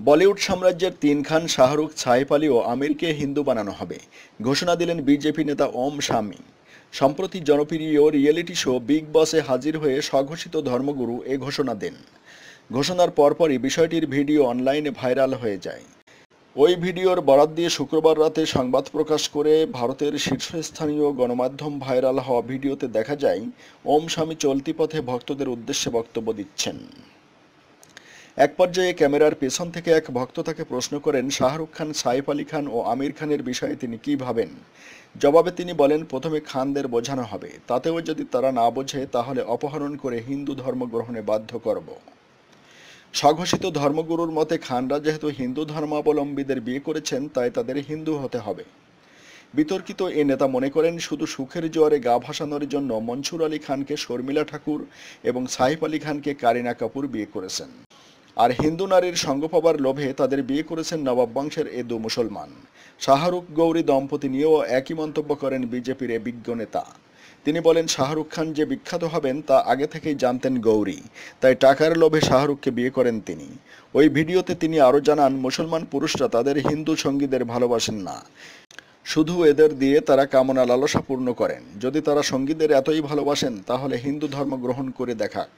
বলিউড সাম্রাজ্যের তিন খান শাহরুখ, সাইফ আলী ও আমিরকে হিন্দু বানানো হবে, ঘোষণা দিলেন বিজেপি নেতা ওম শামী। সম্প্রতি জনপ্রিয় রিয়েলিটি শো বিগ বসে হাজির হয়ে স্বঘোষিত ধর্মগুরু এ ঘোষণা দেন। ঘোষণার পরপরই বিষয়টির ভিডিও অনলাইনে ভাইরাল হয়ে যায়। ওই ভিডিওর বরাত দিয়ে শুক্রবার রাতে সংবাদ প্রকাশ করে ভারতের শীর্ষস্থানীয় গণমাধ্যম ভাইরাল হওয়া ভিডিওতে দেখা যায় ওম শামী চলতি পথে ভক্তদের উদ্দেশ্যে বক্তব্য দিচ্ছেন। এক পর্যায়ে ক্যামেরার পেছন থেকে এক ভক্ত তাকে প্রশ্ন করেন শাহরুখ খান, সাইফ আলী খান ও আমির খানের বিষয়ে তিনি কী ভাবেন। জবাবে তিনি বলেন, প্রথমে খানদের বোঝানো হবে, তাতেও যদি তারা না বোঝে তাহলে অপহরণ করে হিন্দু ধর্ম গ্রহণে বাধ্য করব। স্বঘোষিত ধর্মগুরুর মতে খানরা যেহেতু হিন্দু ধর্মাবলম্বীদের বিয়ে করেছেন তাই তাদের হিন্দু হতে হবে। বিতর্কিত এ নেতা মনে করেন শুধু সুখের জোয়ারে গা ভাসানোর জন্য মনসুর আলী খানকে শর্মিলা ঠাকুর এবং সাইফ আলী খানকে কারিনা কাপুর বিয়ে করেছেন, আর হিন্দু নারীর সঙ্গ পাবার লোভে তাদের বিয়ে করেছেন নবাব বংশের এ দু মুসলমান। শাহরুখ গৌরী দম্পতি নিয়েও একই মন্তব্য করেন বিজেপির এ বিজ্ঞ নেতা। তিনি বলেন, শাহরুখ খান যে বিখ্যাত হবেন তা আগে থেকেই জানতেন গৌরী, তাই টাকার লোভে শাহরুখকে বিয়ে করেন তিনি। ওই ভিডিওতে তিনি আরও জানান, মুসলমান পুরুষরা তাদের হিন্দু সঙ্গীদের ভালোবাসেন না, শুধু এদের দিয়ে তারা কামনা লালসা পূর্ণ করেন। যদি তারা সঙ্গীদের এতই ভালোবাসেন তাহলে হিন্দু ধর্ম গ্রহণ করে দেখাক।